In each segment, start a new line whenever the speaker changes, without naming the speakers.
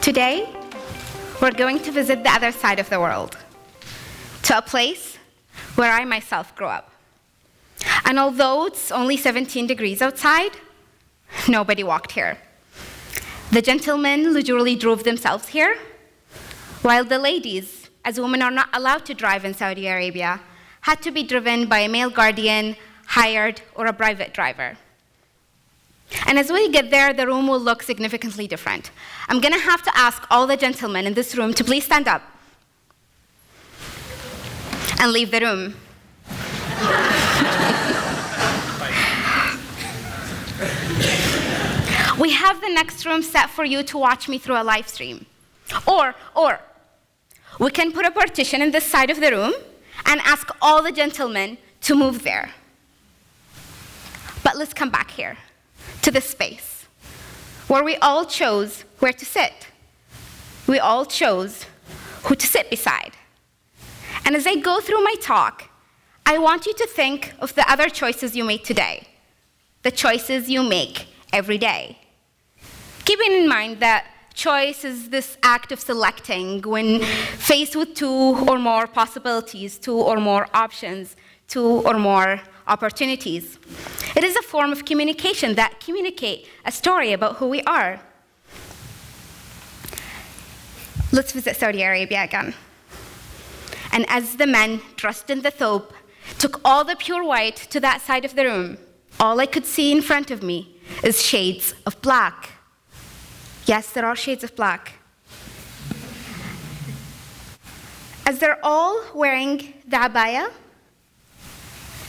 Today, we're going to visit the other side of the world, to a place where I myself grew up. And although it's only 17 degrees outside, nobody walked here. The gentlemen leisurely drove themselves here, while the ladies, as women are not allowed to drive in Saudi Arabia, had to be driven by a male guardian, hired, or a private driver. And as we get there, the room will look significantly different. I'm going to have to ask all the gentlemen in this room to please stand up and leave the room. We have the next room set for you to watch me through a live stream. Or we can put a partition in this side of the room and ask all the gentlemen to move there. But let's come back here to this space where we all chose where to sit. We all chose who to sit beside. And as I go through my talk, I want you to think of the other choices you made today, the choices you make every day. Keeping in mind that choice is this act of selecting when faced with two or more possibilities, two or more options, two or more opportunities. It is a form of communication that communicates a story about who we are. Let's visit Saudi Arabia again. And as the men, dressed in the thobe, took all the pure white to that side of the room, all I could see in front of me is shades of black. Yes, there are shades of black. As they're all wearing the abaya,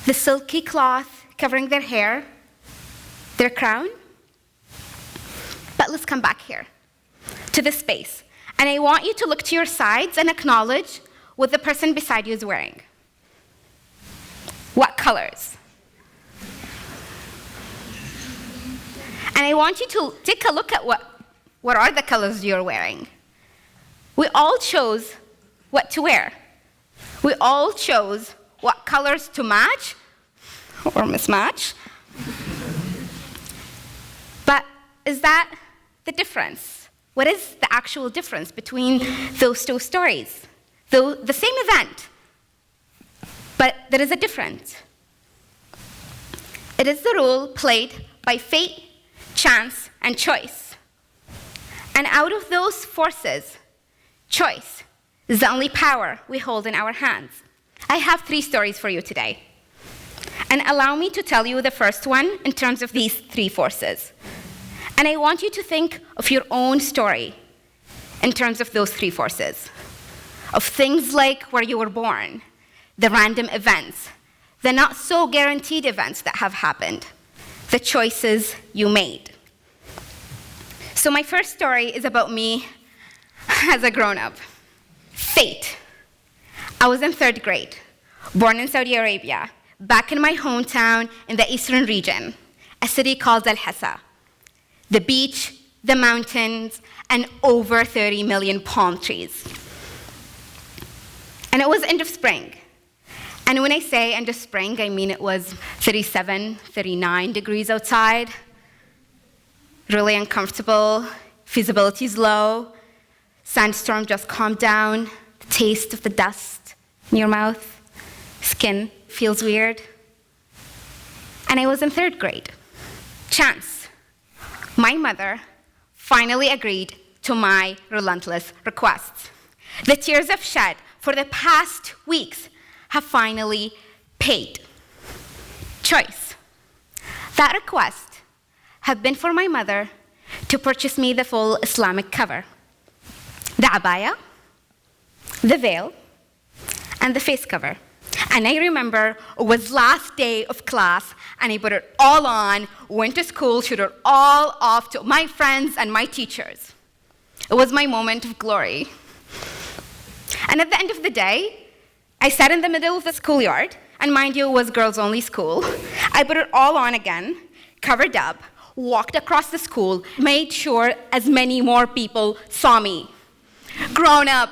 the silky cloth covering their hair, their crown. But let's come back here to this space. And I want you to look to your sides and acknowledge what the person beside you is wearing. What colors? And I want you to take a look at what are the colors you're wearing. We all chose what to wear. We all chose what colors to match or mismatch. But is that the difference? What is the actual difference between those two stories? The same event, but there is a difference. It is the role played by fate, chance, and choice. And out of those forces, choice is the only power we hold in our hands. I have 3 stories for you today. And allow me to tell you the first one in terms of these 3 forces. And I want you to think of your own story in terms of those 3 forces. Of things like where you were born, the random events, the not so guaranteed events that have happened, the choices you made. So my first story is about me as a grown-up. Fate. I was in 3rd grade, born in Saudi Arabia, back in my hometown in the eastern region, a city called Al-Hassa. The beach, the mountains, and over 30 million palm trees. And it was end of spring. And when I say end of spring, I mean it was 37, 39 degrees outside, really uncomfortable, feasibility is low, sandstorm just calmed down, the taste of the dust in your mouth, skin feels weird. And I was in 3rd grade. Chance. My mother finally agreed to my relentless requests. The tears I've shed for the past weeks have finally paid. Choice. That request had been for my mother to purchase me the full Islamic cover, the abaya, the veil, and the face cover. And I remember it was last day of class, and I put it all on, went to school, showed it all off to my friends and my teachers. It was my moment of glory. And at the end of the day, I sat in the middle of the schoolyard, and mind you, it was girls-only school. I put it all on again, covered up, walked across the school, made sure as many more people saw me. Grown up.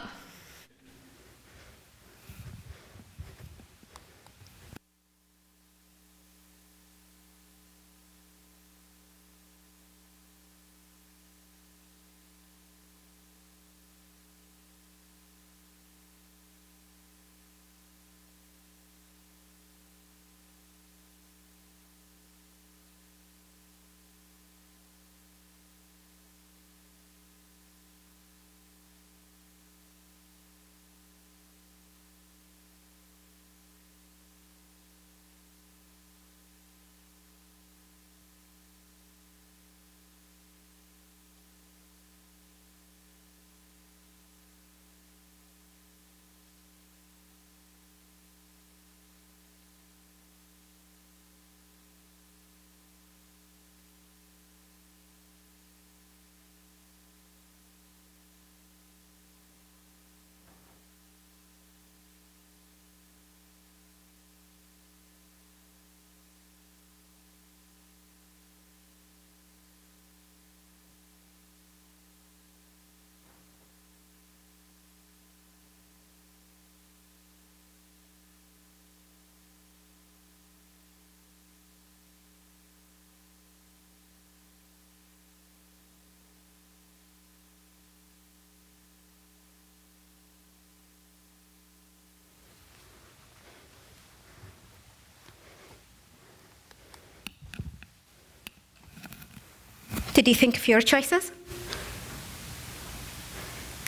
Did you think of your choices?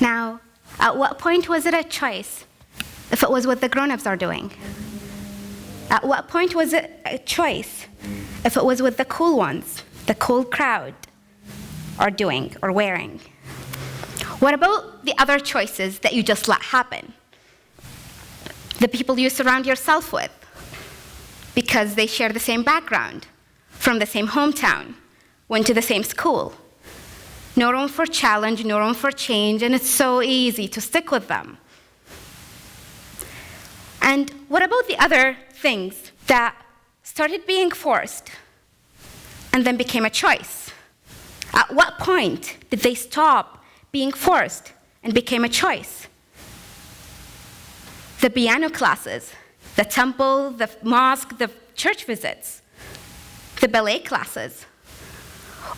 Now, at what point was it a choice if it was what the grown-ups are doing? At what point was it a choice if it was what the cool ones, the cool crowd, are doing or wearing? What about the other choices that you just let happen? The people you surround yourself with, because they share the same background, from the same hometown, went to the same school. No room for challenge, no room for change, and it's so easy to stick with them. And what about the other things that started being forced and then became a choice? At what point did they stop being forced and became a choice? The piano classes, the temple, the mosque, the church visits, the ballet classes,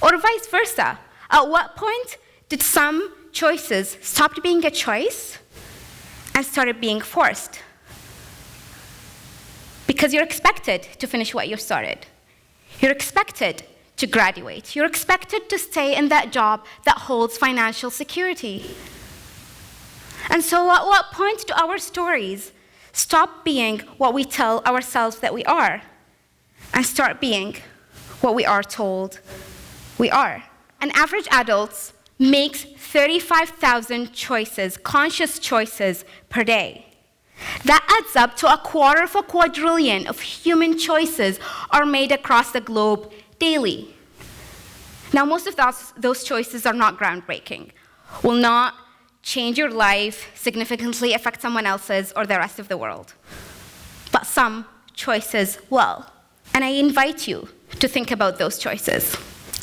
or vice versa. At what point did some choices stop being a choice and started being forced? Because you're expected to finish what you started. You're expected to graduate. You're expected to stay in that job that holds financial security. And so at what point do our stories stop being what we tell ourselves that we are and start being what we are told we are? An average adult makes 35,000 choices, conscious choices, per day. That adds up to 250 quadrillion of human choices are made across the globe daily. Now, most of those choices are not groundbreaking, will not change your life, significantly affect someone else's or the rest of the world. But some choices will. And I invite you to think about those choices.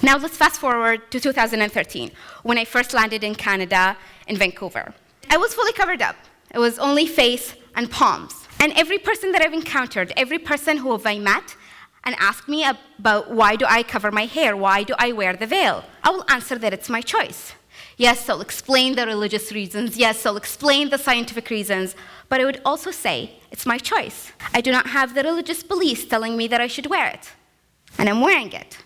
Now let's fast forward to 2013, when I first landed in Canada, in Vancouver. I was fully covered up. It was only face and palms. And every person that I've encountered, every person who I met and asked me about why do I cover my hair, why do I wear the veil, I will answer that it's my choice. Yes, I'll explain the religious reasons. Yes, I'll explain the scientific reasons. But I would also say it's my choice. I do not have the religious beliefs telling me that I should wear it. And I'm wearing it.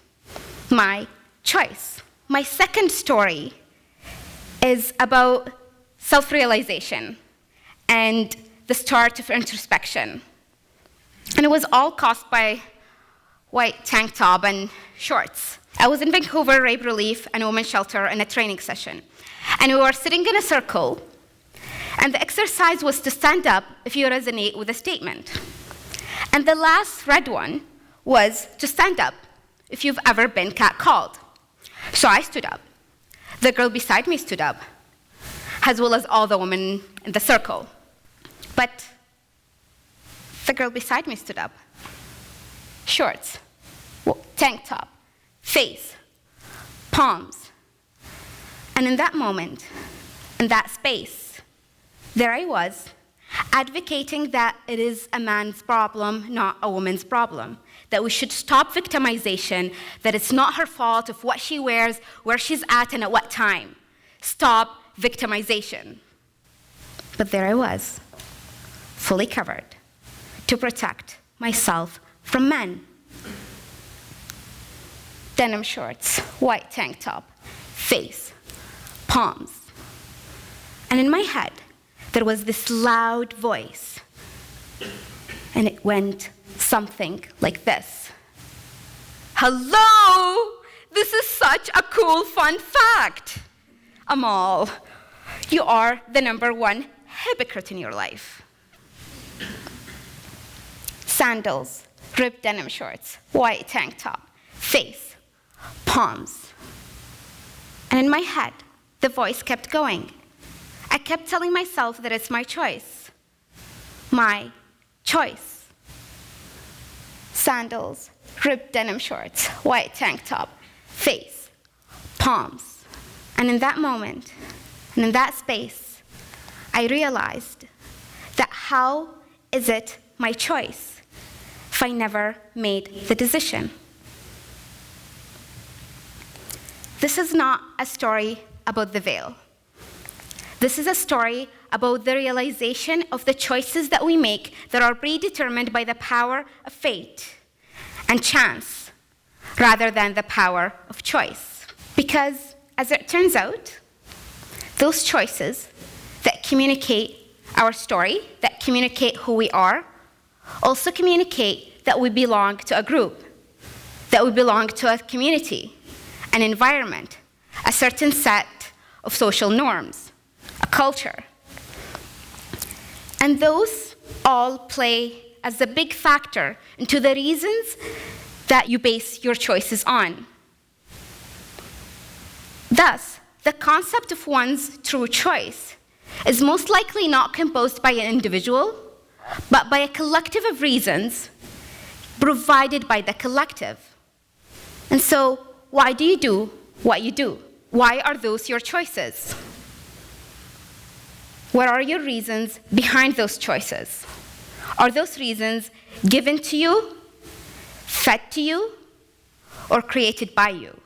My choice. My second story is about self-realization and the start of introspection. And it was all caused by white tank top and shorts. I was in Vancouver, rape relief, and a women's shelter in a training session. And we were sitting in a circle, and the exercise was to stand up if you resonate with a statement. And the last red one was to stand up if you've ever been catcalled. So I stood up. The girl beside me stood up, as well as all the women in the circle. But the girl beside me stood up. Shorts, tank top, face, palms. And in that moment, in that space, there I was, advocating that it is a man's problem, not a woman's problem. That we should stop victimization, that it's not her fault of what she wears, where she's at, and at what time. Stop victimization. But there I was, fully covered, to protect myself from men. Denim shorts, white tank top, face, palms. And in my head, there was this loud voice, and it went something like this. Hello! This is such a cool, fun fact. Amal, you are the #1 hypocrite in your life. Sandals, ripped denim shorts, white tank top, face, palms. And in my head, the voice kept going. I kept telling myself that it's my choice. My choice. Sandals, ripped denim shorts, white tank top, face, palms. And in that moment, and in that space, I realized that how is it my choice if I never made the decision? This is not a story about the veil. This is a story about the realization of the choices that we make that are predetermined by the power of fate and chance, rather than the power of choice. Because, as it turns out, those choices that communicate our story, that communicate who we are, also communicate that we belong to a group, that we belong to a community, an environment, a certain set of social norms, a culture. And those all play as a big factor into the reasons that you base your choices on. Thus, the concept of one's true choice is most likely not composed by an individual, but by a collective of reasons provided by the collective. And so, why do you do what you do? Why are those your choices? What are your reasons behind those choices? Are those reasons given to you, fed to you, or created by you?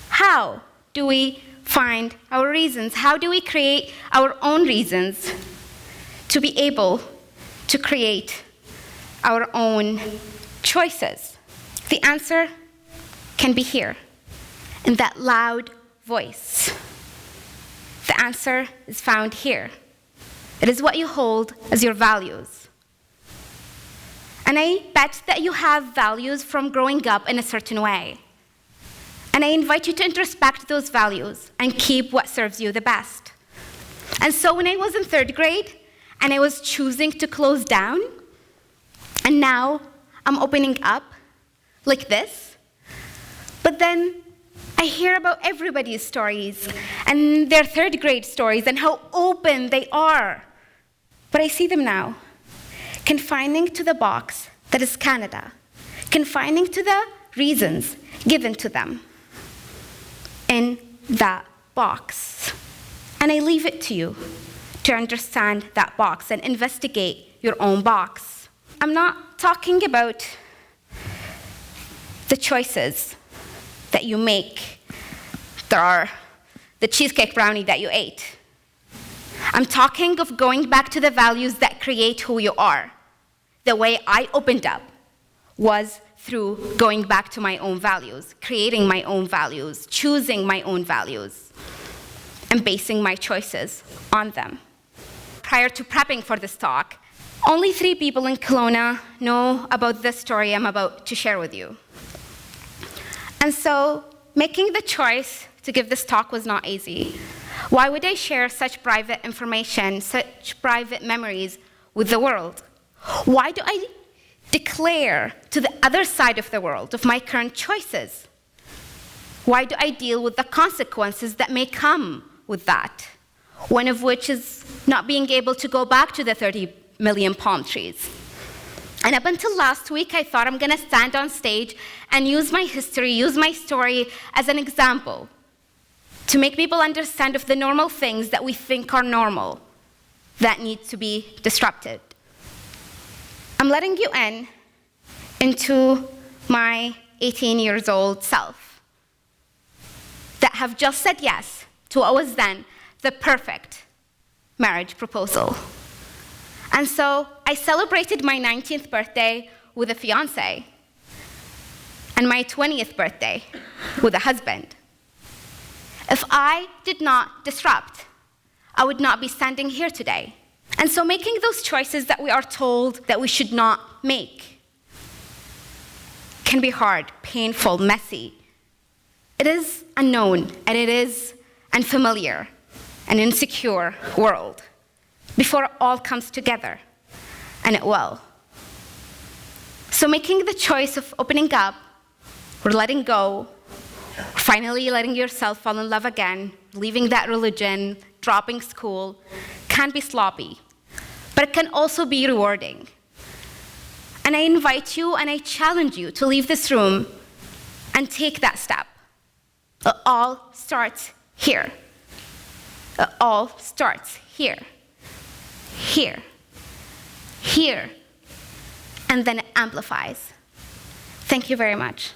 How do we find our reasons? How do we create our own reasons to be able to create our own choices? The answer can be here, in that loud voice. The answer is found here. It is what you hold as your values. And I bet that you have values from growing up in a certain way. And I invite you to introspect those values and keep what serves you the best. And so when I was in 3rd grade and I was choosing to close down, and now I'm opening up like this, but then I hear about everybody's stories and their 3rd grade stories and how open they are. But I see them now, confining to the box that is Canada, confining to the reasons given to them in that box. And I leave it to you to understand that box and investigate your own box. I'm not talking about the choices that you make. There are the cheesecake brownie that you ate. I'm talking of going back to the values that create who you are. The way I opened up was through going back to my own values, creating my own values, choosing my own values, and basing my choices on them. Prior to prepping for this talk, only 3 people in Kelowna know about this story I'm about to share with you. And so, making the choice to give this talk was not easy. Why would I share such private information, such private memories with the world? Why do I declare to the other side of the world of my current choices? Why do I deal with the consequences that may come with that? One of which is not being able to go back to the 30 million palm trees. And up until last week, I thought I'm gonna stand on stage and use my history, use my story as an example to make people understand of the normal things that we think are normal that need to be disrupted. I'm letting you into my 18 years old self that have just said yes to what was then the perfect marriage proposal. And so I celebrated my 19th birthday with a fiancé and my 20th birthday with a husband. If I did not disrupt, I would not be standing here today. And so making those choices that we are told that we should not make can be hard, painful, messy. It is unknown, and it is unfamiliar, an insecure world before it all comes together, and it will. So making the choice of opening up or letting go, finally letting yourself fall in love again, leaving that religion, dropping school, can be sloppy, but it can also be rewarding. And I invite you and I challenge you to leave this room and take that step. It all starts here. It all starts here. Here. Here. And then it amplifies. Thank you very much.